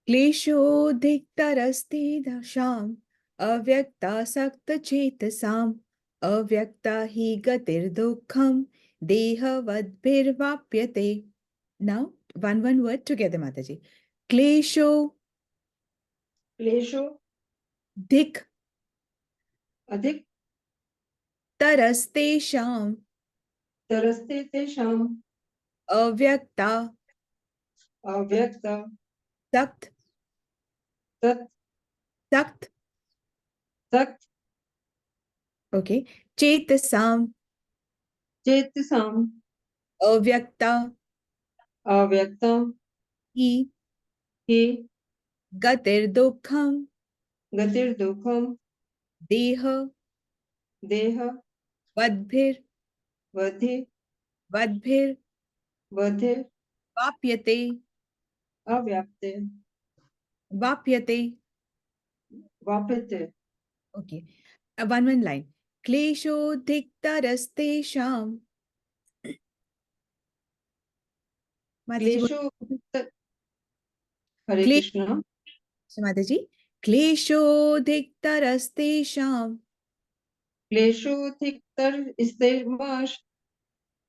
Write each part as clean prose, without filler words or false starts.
क्लेशोऽधिकतरस्ते दशाम् अव्यक्तासक्तचेतसाम् अव्यक्ता हि गतिर्दुःखम् देहवद्भिर्वाप्यते. Now, one word together, Mataji. Klesho क्लेशो धिक अधिक तरस्तेषाम् तरस्ते तेषाम् अव्यक्ता अव्यक्त सक्त तत् सक्त तत् okay चेतसाम् चेतसाम् अव्यक्ता अव्यक्तं हि हि गतिर्दुःखम् गतिर्दुःखं देह देह वद्भिर् वधि वद्भिर् वधे वाप्यते अव्याप्ते वाप्यते. वाप्यते. Okay, one line. क्लेशोऽधिकतरस्तेषाम् माताजी क्लेशो हरे क्ले कृष्ण. माताजी क्लेशोऽधिकतरस्तेषाम् क्लेशोऽधिकतर स्तेमाश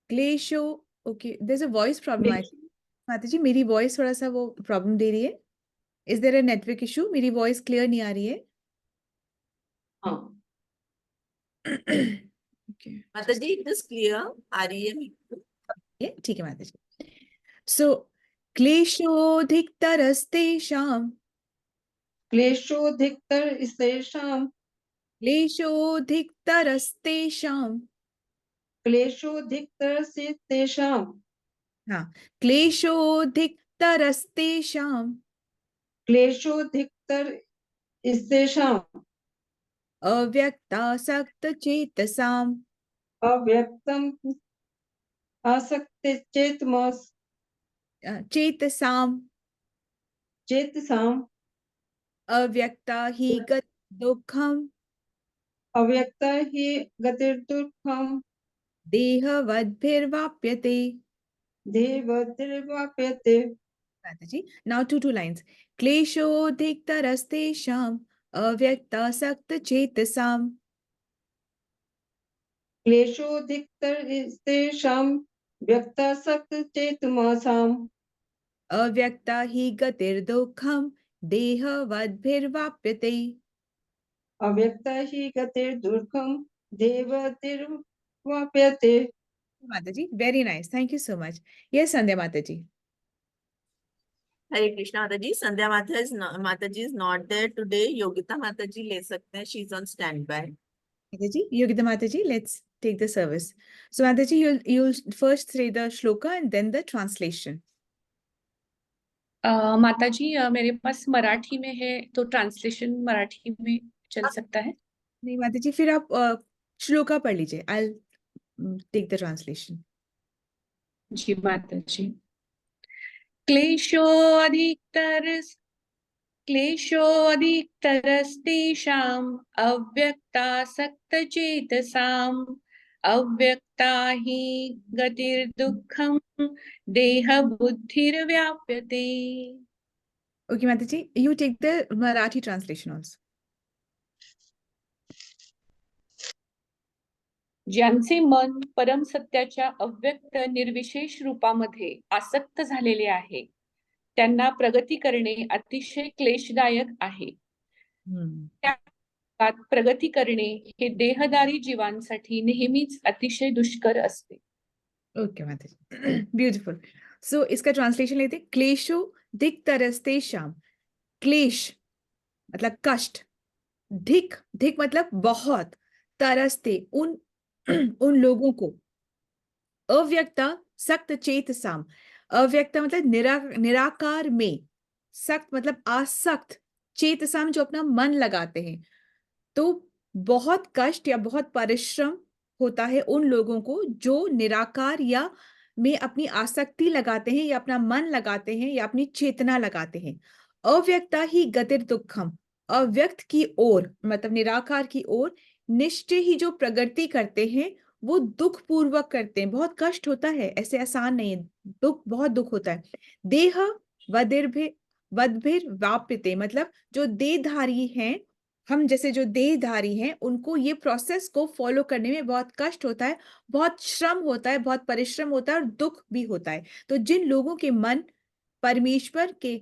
क्लेशो. Okay, there's a voice problem. माताजी मेरी वॉइस थोड़ा सा वो प्रॉब्लम दे रही है. Is there a network issue? मेरी वॉइस क्लियर नहीं आ रही है. हाँ ओके माताजी इट इज क्लियर आ रही है. ये ठीक है माताजी. सो क्लेशोऽधिकतरस्तेषाम् क्लेशोऽधिकतर स्तेषां क्लेशोऽधिकतरस्तेषाम् क्लेशोऽधिकतर से तेषां हाँ क्लेशोऽधिकतरस्तेषाम् क्लेशोऽधिकतर स्तेषां अव्यक्तासक्तचेतसाम् अव्यक्तं आसक्ते चेतमस चेतसाम् चेतसां अव्यक्ता हि दुःखम् अव्यक्ता हि गतिर्दुःखं देहवद्भिर्वाप्यते. देवतिर्वाप्यते. माताजी now two lines. क्लेशोऽधिकतरस्तेषाम् अव्यक्तासक्तचेतसाम् क्लेशोऽधिकतर स्तेषां व्यक्तासक्तचेतमसाम् अव्यक्ता हि गतिर्दुःखम् देहवद्भिर्वाप्यते. अव्यक्ता हि गतिर्दुःखं देवतिर्वाप्यते. माताजी very nice, thank you so much. Yes संध्या माताजी. हरे Krishna Mataji. Sandhya Mataji is not there today. Yogita Mataji ले सकते हैं. She is on stand by. Mataji, Yogita Mataji, let's take the service. So Mataji, you'll first say the shloka and then the translation. माताजी मेरे पास मराठी में है तो translation Marathi में चल सकता है? नहीं माताजी, फिर आप श्लोका पढ़ लीजिए. I'll take the translation. जी माताजी. क्लेशोऽधिकतरस्तेषाम् अव्यक्तासक्तचेतसाम् अव्यक्ता हि गतिर्दुःखम् देहबुद्धिर्व्याप्यते. Okay Mataji, you take the Marathi translation also. ज्यांचे मन परम सत्याच्या अव्यक्त निर्विशेष रूपामध्ये आसक्त झालेले आहे त्यांना प्रगती करणे अतिशय क्लेशदायक आहे. त्यात प्रगती करणे हे देहदारी जीवांसाठी नेहमीच अतिशय दुष्कर असते. ओके माताजी, ब्यूटीफुल. सो इसका ट्रांसलेशन लेते. क्लेशो धिक तरसते शाम. क्लेश मतलब कष्ट, धिक धिक मतलब बहुत, तरसते उन उन लोगों को, अव्यक्ता सक्त चेतसाम. अव्यक्ता मतलब निराकार में, सक्त मतलब आसक्त, चेतसाम जो अपना मन लगाते हैं. तो बहुत कष्ट या बहुत परिश्रम होता है उन लोगों को जो निराकार या में अपनी आसक्ति लगाते हैं या अपना मन लगाते हैं या अपनी चेतना लगाते हैं. अव्यक्ता ही गतिर दुखम, अव्यक्त की ओर मतलब निराकार की ओर निश्चय ही जो प्रगति करते हैं वो दुख पूर्वक करते हैं. बहुत कष्ट होता है, ऐसे आसान नहीं है. दुख, बहुत दुख होता है. देह वदिर्भे वद्भिर वाप्यते, मतलब जो देहधारी हैं, हम जैसे जो देहधारी हैं, उनको ये प्रोसेस को फॉलो करने में बहुत कष्ट होता है, बहुत श्रम होता है, बहुत परिश्रम होता है और दुख भी होता है। तो जिन लोगों के मन परमेश्वर के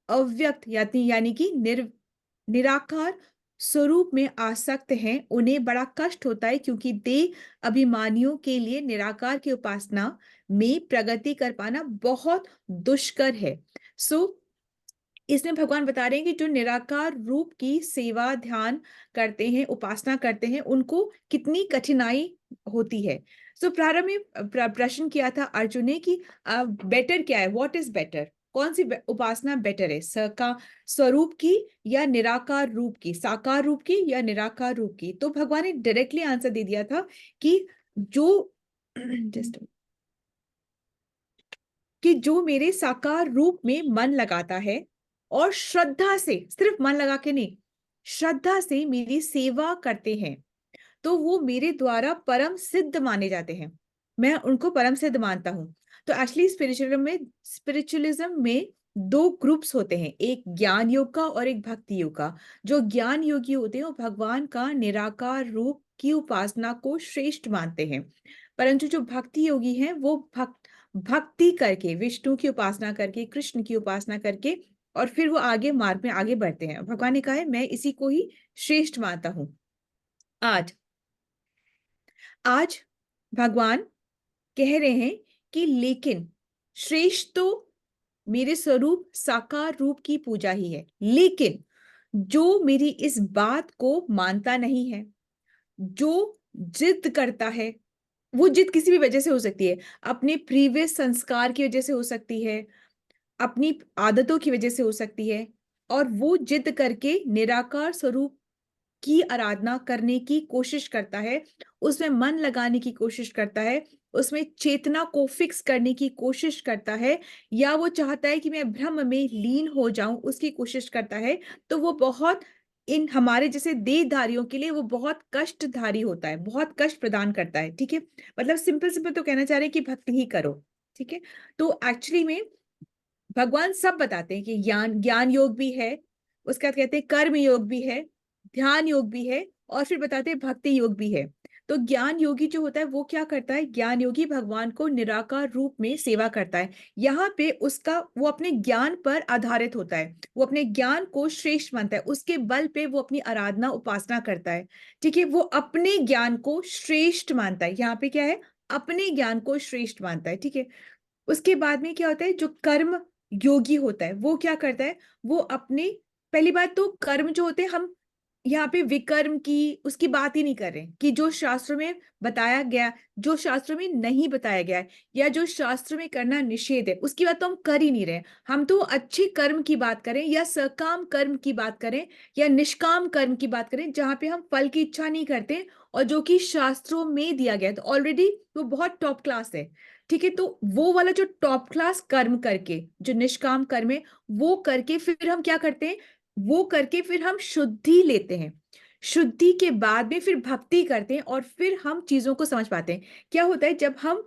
अव्यक्त यानी कि निराकार स्वरूप में आसक्त हैं, उन्हें बड़ा कष्ट होता है, क्योंकि देह अभिमानियों के लिए निराकार की उपासना में प्रगति कर पाना बहुत दुष्कर है। इसमें भगवान बता रहे हैं कि जो निराकार रूप की सेवा ध्यान करते हैं, उपासना करते हैं, उनको कितनी कठिनाई होती है। प्रारंभ में प्रश्न किया था अर्जुन ने कि बेटर क्या है, व्हाट इज बेटर, कौन सी उपासना बेटर है, का स्वरूप की या निराकार रूप की, साकार रूप की या निराकार रूप की। तो भगवान ने डायरेक्टली आंसर दे दिया था कि जो मेरे साकार रूप में मन लगाता है और श्रद्धा से, सिर्फ मन लगा के नहीं, श्रद्धा से मेरी सेवा करते हैं, तो वो मेरे द्वारा परम सिद्ध माने जाते हैं, मैं उनको परम सिद्ध मानता हूं। तो एक्चुअली स्पिरिचुअलिज्म में दो ग्रुप्स होते हैं, एक ज्ञान योग का और एक भक्ति योग का। जो ज्ञान योगी होते हैं वो भगवान का निराकार रूप की उपासना को श्रेष्ठ मानते हैं, परंतु जो भक्ति योगी हैं वो भक्ति करके, विष्णु की उपासना करके, कृष्ण की उपासना करके, और फिर वो आगे मार्ग में आगे बढ़ते हैं। भगवान ने कहा है मैं इसी को ही श्रेष्ठ मानता हूं। आज भगवान कह रहे हैं कि लेकिन श्रेष्ठ तो मेरे स्वरूप साकार रूप की पूजा ही है, लेकिन जो मेरी इस बात को मानता नहीं है, जो जिद करता है, वो जिद किसी भी वजह से हो सकती है, अपने प्रीवियस संस्कार की वजह से हो सकती है, अपनी आदतों की वजह से हो सकती है, और वो जिद करके निराकार स्वरूप की आराधना करने की कोशिश करता है, उसमें मन लगाने की कोशिश करता है, उसमें चेतना को फिक्स करने की कोशिश करता है, या वो चाहता है कि मैं ब्रह्म में लीन हो जाऊं, उसकी कोशिश करता है, तो वो बहुत, इन हमारे जैसे देहधारियों के लिए वो बहुत कष्टधारी होता है, बहुत कष्ट प्रदान करता है। ठीक है, मतलब सिंपल तो कहना चाह रहे हैं कि भक्ति ही करो। ठीक है, तो एक्चुअली में भगवान सब बताते हैं कि ज्ञान योग भी है, उसके बाद कहते हैं कर्म योग भी है, ध्यान योग भी है, और फिर बताते हैं भक्ति योग भी है। तो ज्ञान योगी जो होता है वो क्या करता है, ज्ञान योगी भगवान को निराकार रूप में सेवा करता है। यहाँ पे उसका, वो अपने ज्ञान पर आधारित होता है, वो अपने ज्ञान को श्रेष्ठ मानता है, उसके बल पे वो अपनी आराधना उपासना करता है। ठीक है, वो अपने ज्ञान को श्रेष्ठ मानता है, यहाँ पे क्या है, अपने ज्ञान को श्रेष्ठ मानता है। ठीक है, उसके बाद में क्या होता है, जो कर्म योगी होता है वो क्या करता है, वो अपने, पहली बात तो कर्म जो होते हैं, हम यहाँ पे विकर्म की उसकी बात ही नहीं कर रहे कि जो शास्त्रों में बताया गया, जो शास्त्रों में नहीं बताया गया है, या जो शास्त्र में करना निषेध है, उसकी बात तो हम कर ही नहीं रहे। हम तो अच्छे कर्म की बात करें, या सकाम कर्म की बात करें, या निष्काम कर्म की बात करें, जहां पे हम फल की इच्छा नहीं करते, और जो कि शास्त्रों में दिया गया है, तो ऑलरेडी वो बहुत टॉप क्लास है। ठीक है, तो वो वाला जो टॉप क्लास कर्म करके, जो निष्काम कर्म है, वो करके फिर हम क्या करते हैं, वो करके फिर हम शुद्धि लेते हैं, शुद्धि के बाद में फिर भक्ति करते हैं, और फिर हम चीजों को समझ पाते हैं। क्या होता है जब हम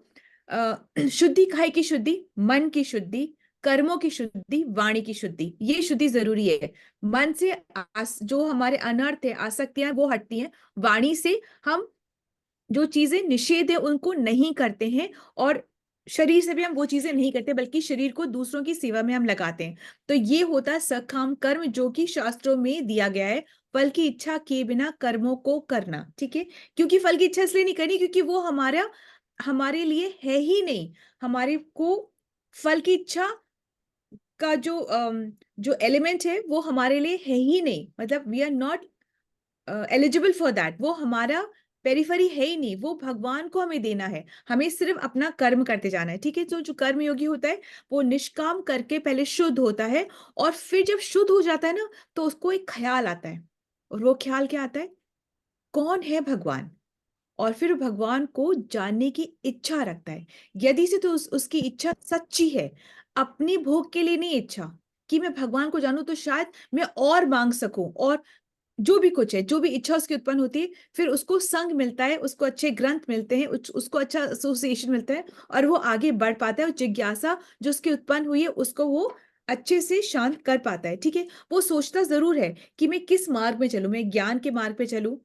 शुद्धि, काहे की शुद्धि, मन की शुद्धि, कर्मों की शुद्धि, वाणी की शुद्धि, ये शुद्धि जरूरी है। मन से जो हमारे अनर्थ है, आसक्तियां, वो हटती हैं। वाणी से हम जो चीजें निषेध है उनको नहीं करते हैं, और शरीर से भी हम वो चीजें नहीं करते, बल्कि शरीर को दूसरों की सेवा में हम लगाते हैं। तो ये होता है सकाम कर्म, जो कि शास्त्रों में दिया गया है, फल की इच्छा किए बिना कर्मों को करना। ठीक है, क्योंकि फल की इच्छा इसलिए नहीं करनी क्योंकि वो हमारे लिए है ही नहीं, हमारे को फल की इच्छा का जो एलिमेंट है वो हमारे लिए है ही नहीं, मतलब we are not eligible for that, वो हमारा पेरिफेरी है ही नहीं, वो भगवान को हमें देना है, हमें सिर्फ अपना कर्म करते जाना है। ठीक है, तो जो कर्म योगी होता है वो निष्काम करके पहले शुद्ध होता है, और फिर जब शुद्ध हो जाता है ना, तो उसको एक ख्याल आता है, और वो ख्याल क्या आता है, कौन है भगवान, और फिर भगवान को जानने की इच्छा रखता है। यदि से तो उसकी इच्छा सच्ची है, अपनी भोग के लिए नहीं इच्छा कि मैं भगवान को जानूं तो शायद मैं और मांग सकूं, और जो भी कुछ है, जो भी इच्छा उसकी उत्पन्न होती है, फिर उसको संग मिलता है, उसको अच्छे ग्रंथ मिलते हैं, उसको अच्छा एसोसिएशन मिलता है, और वो आगे बढ़ पाता है, और जिज्ञासा जो उसकी उत्पन्न हुई है उसको वो अच्छे से शांत कर पाता है, ठीक है। वो सोचता जरूर है कि मैं किस मार्ग में चलूं, मैं ज्ञान के मार्ग पे चलूं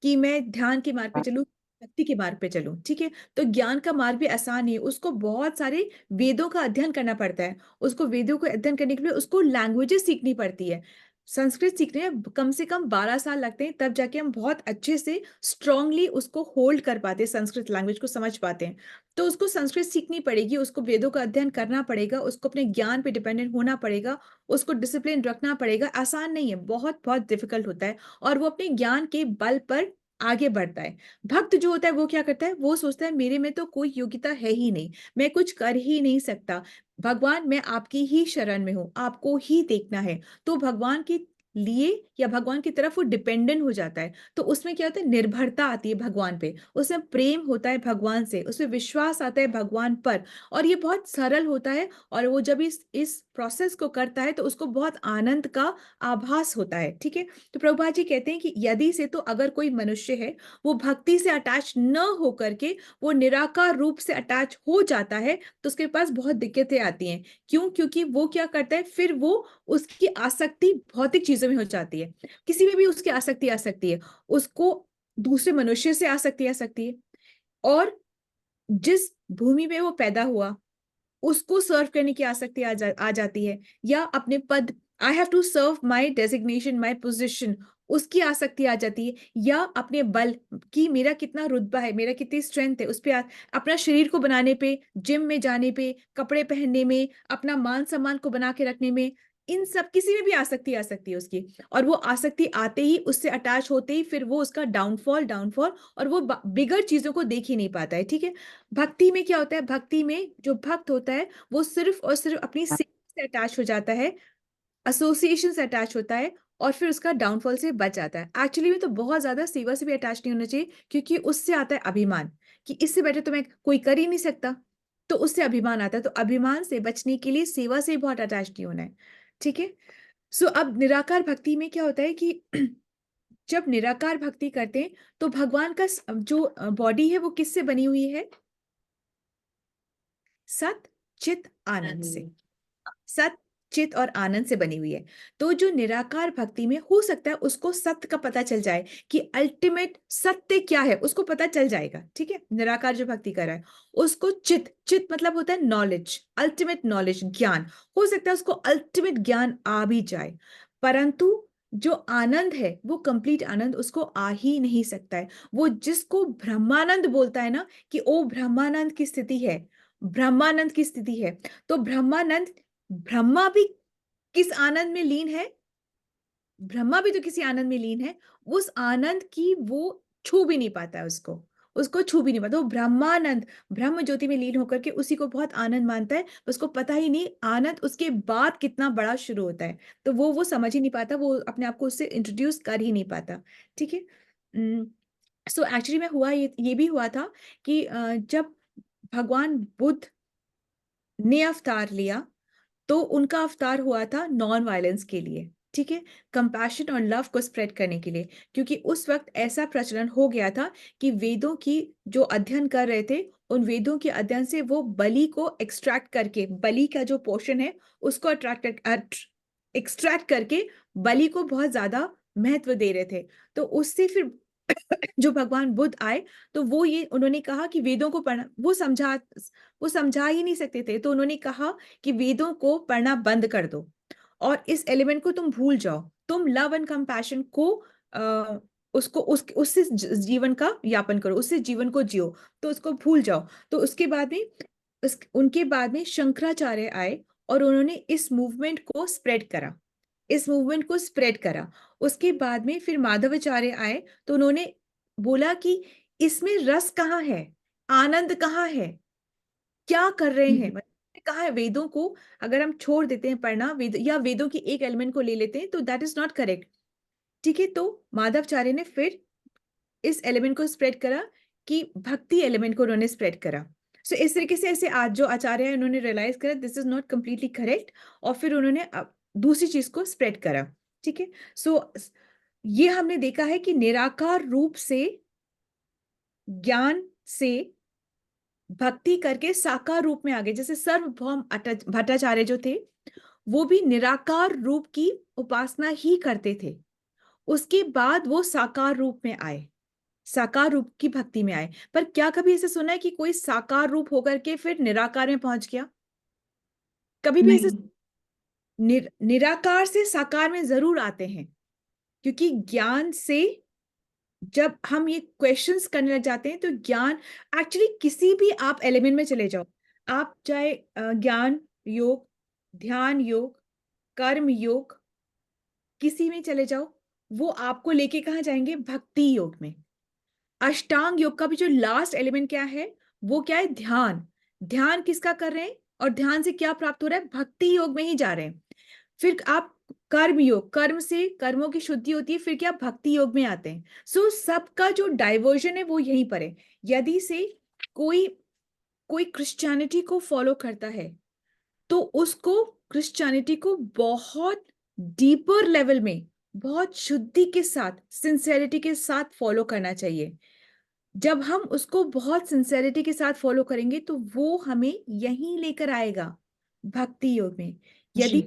कि मैं ध्यान के मार्ग पे चलूं, भक्ति के मार्ग पे चलूं, ठीक है। तो ज्ञान का मार्ग भी आसान नहीं है, उसको बहुत सारे वेदों का अध्ययन करना पड़ता है। उसको वेदों को अध्ययन करने के लिए उसको लैंग्वेजेस सीखनी पड़ती है। संस्कृत सीखने में कम से कम 12 साल लगते हैं, तब जाके हम बहुत अच्छे से स्ट्रांगली उसको होल्ड कर पाते हैं, संस्कृत लैंग्वेज को समझ पाते हैं। तो उसको संस्कृत सीखनी पड़ेगी, उसको वेदों का अध्ययन करना पड़ेगा, उसको अपने ज्ञान पे डिपेंडेंट होना पड़ेगा, उसको डिसिप्लिन रखना पड़ेगा। आसान नहीं है, बहुत बहुत डिफिकल्ट होता है। और वो अपने ज्ञान के बल पर आगे बढ़ता है। भक्त जो होता है वो क्या करता है, वो सोचता है मेरे में तो कोई योग्यता है ही नहीं, मैं कुछ कर ही नहीं सकता, भगवान मैं आपकी ही शरण में हूं, आपको ही देखना है। तो भगवान के लिए या भगवान की तरफ वो डिपेंडेंट हो जाता है। तो उसमें क्या होता है, निर्भरता आती है भगवान पे, उसमें प्रेम होता है भगवान से, उसमें विश्वास आता है भगवान पर। और ये बहुत सरल होता है। और वो जब इस प्रोसेस को करता है तो उसको बहुत आनंद का आभास होता है, ठीक है। तो प्रभुपाद जी कहते हैं कि यदि से तो अगर कोई मनुष्य है वो भक्ति से अटैच न हो करके वो निराकार रूप से अटैच हो जाता है, तो उसके पास बहुत दिक्कतें आती हैं। क्यों? क्योंकि वो क्या करता है, फिर वो उसकी आसक्ति भौतिक चीजों में हो जाती है। किसी में भी उसकी आसक्ति आ सकती है, उसको दूसरे मनुष्य से आसक्ति आ सकती है, और जिस भूमि में वो पैदा हुआ उसको सर्व करने की आसक्ति आ जाती है, या अपने पद, I have to serve my designation, my position, उसकी आसक्ति आ जाती है, या अपने बल की, मेरा कितना रुतबा है, मेरा कितनी स्ट्रेंथ है, उस पे अपना शरीर को बनाने पे, जिम में जाने पे, कपड़े पहनने में, अपना मान सम्मान को बना के रखने में, इन सब किसी में भी आसक्ति आ सकती है उसकी। और वो आसक्ति आते ही, उससे अटैच होते ही, फिर वो उसका डाउनफॉल डाउनफॉल, और वो बिगड़ चीजों को देख ही नहीं पाता है, ठीक है। भक्ति में क्या होता है, भक्ति में जो भक्त होता है वो सिर्फ और सिर्फ अपनी सेवा से अटैच हो जाता है, एसोसिएशन से अटैच होता है, और फिर उसका डाउनफॉल से बच जाता है। एक्चुअली में तो बहुत ज्यादा सेवा से भी अटैच नहीं होना चाहिए, क्योंकि उससे आता है अभिमान कि इससे बेटर तो मैं कोई कर ही नहीं सकता, तो उससे अभिमान आता है। तो अभिमान से बचने के लिए सेवा से बहुत अटैच नहीं होना है, ठीक है। सो अब निराकार भक्ति में क्या होता है कि जब निराकार भक्ति करते हैं तो भगवान का जो बॉडी है वो किससे बनी हुई है, सत चित आनंद से, सत चित और आनंद से बनी हुई है। तो जो निराकार भक्ति में हो सकता है उसको सत्य का पता चल जाए कि अल्टीमेट सत्य क्या है, उसको पता चल जाएगा, ठीक है। निराकार जो भक्ति कर रहा है उसको चित, चित मतलब होता है नॉलेज, अल्टीमेट नॉलेज, ज्ञान, हो सकता है उसको अल्टीमेट ज्ञान आ भी जाए, परंतु जो आनंद है वो कंप्लीट आनंद उसको आ ही नहीं सकता है। वो जिसको ब्रह्मानंद बोलता है ना, कि ओ ब्रह्मानंद की स्थिति है, ब्रह्मानंद की स्थिति है। तो ब्रह्मानंद, ब्रह्मा भी किस आनंद में लीन है, ब्रह्मा भी तो किसी आनंद में लीन है, उस आनंद की वो छू भी नहीं पाता है, उसको उसको छू भी नहीं पाता। वो ब्रह्मानंद, ब्रह्म ज्योति में लीन होकर के उसी को बहुत आनंद मानता है, उसको पता ही नहीं आनंद उसके बाद कितना बड़ा शुरू होता है। तो वो समझ ही नहीं पाता, वो अपने आप को उससे इंट्रोड्यूस कर ही नहीं पाता, ठीक है। सो एक्चुअली में हुआ ये भी हुआ था कि जब भगवान बुद्ध ने अवतार लिया तो उनका अवतार हुआ था नॉन वायलेंस के लिए, ठीक है, कंपैशन और लव को स्प्रेड करने के लिए। क्योंकि उस वक्त ऐसा प्रचलन हो गया था कि वेदों की जो अध्ययन कर रहे थे, उन वेदों के अध्ययन से वो बलि को एक्सट्रैक्ट करके, बलि का जो पोर्शन है उसको एक्सट्रैक्ट करके बलि को बहुत ज्यादा महत्व दे रहे थे। तो उससे फिर जो भगवान बुद्ध आए तो वो ये उन्होंने कहा कि वेदों को पढ़ना, वो समझा ही नहीं सकते थे, तो उन्होंने कहा कि वेदों को पढ़ना बंद कर दो और इस एलिमेंट को तुम भूल जाओ, तुम लव एंड कंपैशन को उसको उससे जीवन का यापन करो, उससे जीवन को जियो, तो उसको भूल जाओ। तो उसके बाद में उनके बाद में शंकराचार्य आए और उन्होंने इस मूवमेंट को स्प्रेड करा, इस मूवमेंट को स्प्रेड करा। उसके बाद में फिर माधवाचार्य आए तो उन्होंने बोला कि इसमें रस कहाँ है, आनंद कहाँ है, क्या कर रहे हैं, मतलब कहाँ है। वेदों को अगर हम छोड़ देते हैं पढ़ना, या वेदों की एक एलिमेंट को ले लेते हैं तो दैट इज नॉट करेक्ट, ठीक है। तो माधवाचार्य ने फिर इस एलिमेंट को स्प्रेड करा कि भक्ति एलिमेंट को उन्होंने स्प्रेड करा। सो इस तरीके से ऐसे आज जो आचार्य है उन्होंने रियलाइज करा this is not completely correct, और फिर उन्होंने दूसरी चीज को स्प्रेड करा, ठीक है। सो ये हमने देखा है कि निराकार रूप से ज्ञान से भक्ति करके साकार रूप में आ गए। जैसे सर्वभौम भट्टाचार्य जो थे वो भी निराकार रूप की उपासना ही करते थे। उसके बाद वो साकार रूप में आए, साकार रूप की भक्ति में आए। पर क्या कभी ऐसे सुना है कि कोई साकार रूप होकर के फिर निराकार में पहुंच गया? कभी भी ऐसे निराकार से साकार में जरूर आते हैं, क्योंकि ज्ञान से जब हम ये क्वेश्चंस करने लग जाते हैं तो ज्ञान एक्चुअली किसी भी आप एलिमेंट में चले जाओ, आप चाहे ज्ञान योग, ध्यान योग, कर्म योग, किसी में चले जाओ, वो आपको लेके कहाँ जाएंगे? भक्ति योग में। अष्टांग योग का भी जो लास्ट एलिमेंट क्या है, वो क्या है? ध्यान। ध्यान किसका कर रहे हैं और ध्यान से क्या प्राप्त हो रहा है? भक्ति योग में ही जा रहे हैं। फिर आप कर्म योग, कर्म से कर्मों की शुद्धि होती है, फिर क्या? भक्ति योग में आते हैं। सो सबका जो डाइवर्जन है वो यहीं पर है। यदि से कोई कोई क्रिश्चियनिटी को फॉलो करता है तो उसको क्रिश्चियनिटी को बहुत डीपर लेवल में, बहुत शुद्धि के साथ, सिंसेरिटी के साथ फॉलो करना चाहिए। जब हम उसको बहुत सिंसेरिटी के साथ फॉलो करेंगे तो वो हमें यहीं लेकर आएगा, भक्ति योग में। यदि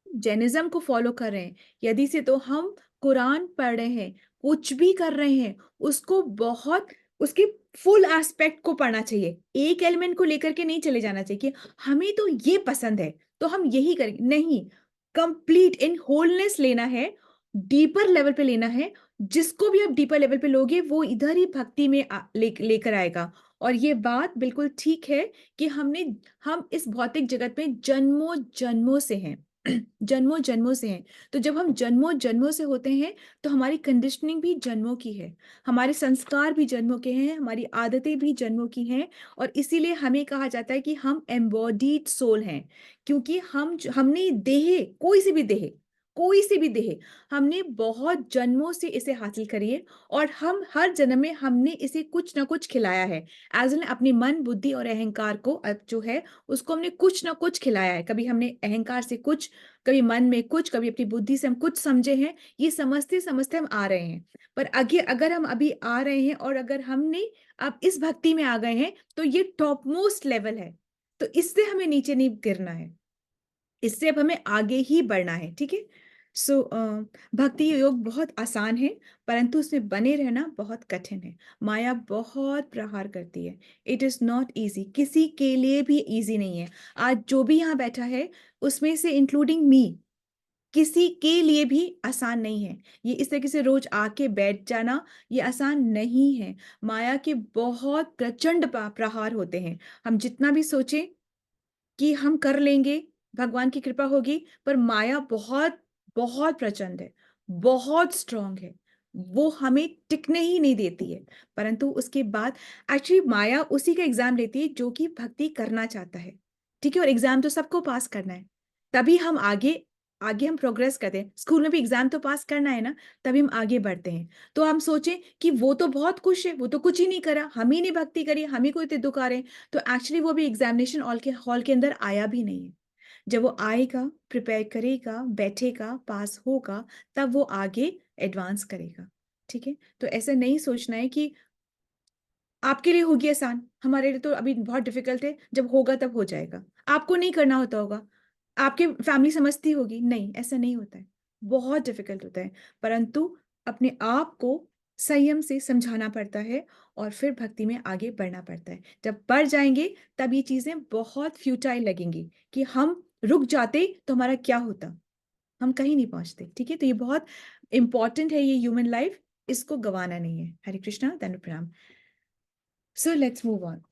जैनिज्म को फॉलो कर रहे हैं, यदि से तो हम कुरान पढ़ रहे हैं, कुछ भी कर रहे हैं, उसको बहुत उसके फुल एस्पेक्ट को पढ़ना चाहिए। एक एलिमेंट को लेकर के नहीं चले जाना चाहिए कि हमें तो ये पसंद है तो हम यही करेंगे, नहीं। कंप्लीट इन होलनेस लेना है, डीपर लेवल पे लेना है। जिसको भी आप डीपर लेवल पे लोगे वो इधर ही भक्ति में लेकर आएगा। और ये बात बिल्कुल ठीक है कि हम इस भौतिक जगत में जन्मों जन्मों से हैं, जन्मों जन्मों से हैं। तो जब हम जन्मों जन्मों से होते हैं तो हमारी कंडीशनिंग भी जन्मों की है, हमारे संस्कार भी जन्मों के हैं, हमारी आदतें भी जन्मों की हैं। और इसीलिए हमें कहा जाता है कि हम एम्बॉडीड सोल हैं, क्योंकि हमने देह, कोई सी भी देह हमने बहुत जन्मों से इसे हासिल करी है। और हम हर जन्म में हमने इसे कुछ ना कुछ खिलाया है। एज एन अपने मन, बुद्धि और अहंकार को जो है उसको हमने कुछ ना कुछ खिलाया है। कभी हमने अहंकार से कुछ, कभी मन में कुछ, कभी अपनी बुद्धि से हम कुछ समझे हैं। ये समझते समझते हम आ रहे हैं। पर अगर हम अभी आ रहे हैं और अगर हमने अब इस भक्ति में आ गए हैं तो ये टॉप मोस्ट लेवल है। तो इससे हमें नीचे नहीं गिरना है, इससे अब हमें आगे ही बढ़ना है। ठीक है। सो भक्ति योग बहुत आसान है, परंतु उसमें बने रहना बहुत कठिन है। माया बहुत प्रहार करती है। इट इज नॉट इजी, किसी के लिए भी इजी नहीं है। आज जो भी यहाँ बैठा है उसमें से इंक्लूडिंग मी, किसी के लिए भी आसान नहीं है। ये इस तरीके से रोज आके बैठ जाना ये आसान नहीं है। माया के बहुत प्रचंड प्रहार होते हैं। हम जितना भी सोचें कि हम कर लेंगे, भगवान की कृपा होगी, पर माया बहुत बहुत प्रचंड है, बहुत स्ट्रांग है। वो हमें टिकने ही नहीं देती है। परंतु उसके बाद एक्चुअली माया उसी का एग्जाम लेती है जो कि भक्ति करना चाहता है। ठीक है। और एग्जाम तो सबको पास करना है, तभी हम आगे आगे हम प्रोग्रेस करते हैं। स्कूल में भी एग्जाम तो पास करना है ना, तभी हम आगे बढ़ते हैं। तो हम सोचें कि वो तो बहुत खुश है, वो तो कुछ ही नहीं करा, हम ही नहीं भक्ति करी, हम ही को इतने दुख आ रहे हैं। तो एक्चुअली वो भी एग्जामिनेशन हॉल के अंदर आया भी नहीं है। जब वो आएगा, प्रिपेयर करेगा, बैठेगा, पास होगा, तब वो आगे एडवांस करेगा। ठीक है। तो ऐसा नहीं सोचना है कि आपके लिए होगी आसान, हमारे लिए तो अभी बहुत डिफिकल्ट है, जब होगा तब हो जाएगा। आपको नहीं करना होता होगा, आपके फैमिली समझती होगी, नहीं, ऐसा नहीं होता है। बहुत डिफिकल्ट होता है, परंतु अपने आप को संयम से समझाना पड़ता है और फिर भक्ति में आगे बढ़ना पड़ता है। जब बढ़ जाएंगे तब ये चीजें बहुत फ्यूटाइल लगेंगी कि हम रुक जाते तो हमारा क्या होता, हम कहीं नहीं पहुंचते। ठीक है। तो ये बहुत इंपॉर्टेंट है, ये ह्यूमन लाइफ, इसको गंवाना नहीं है। हरे कृष्णा, धन्य प्रणाम। So let's move on.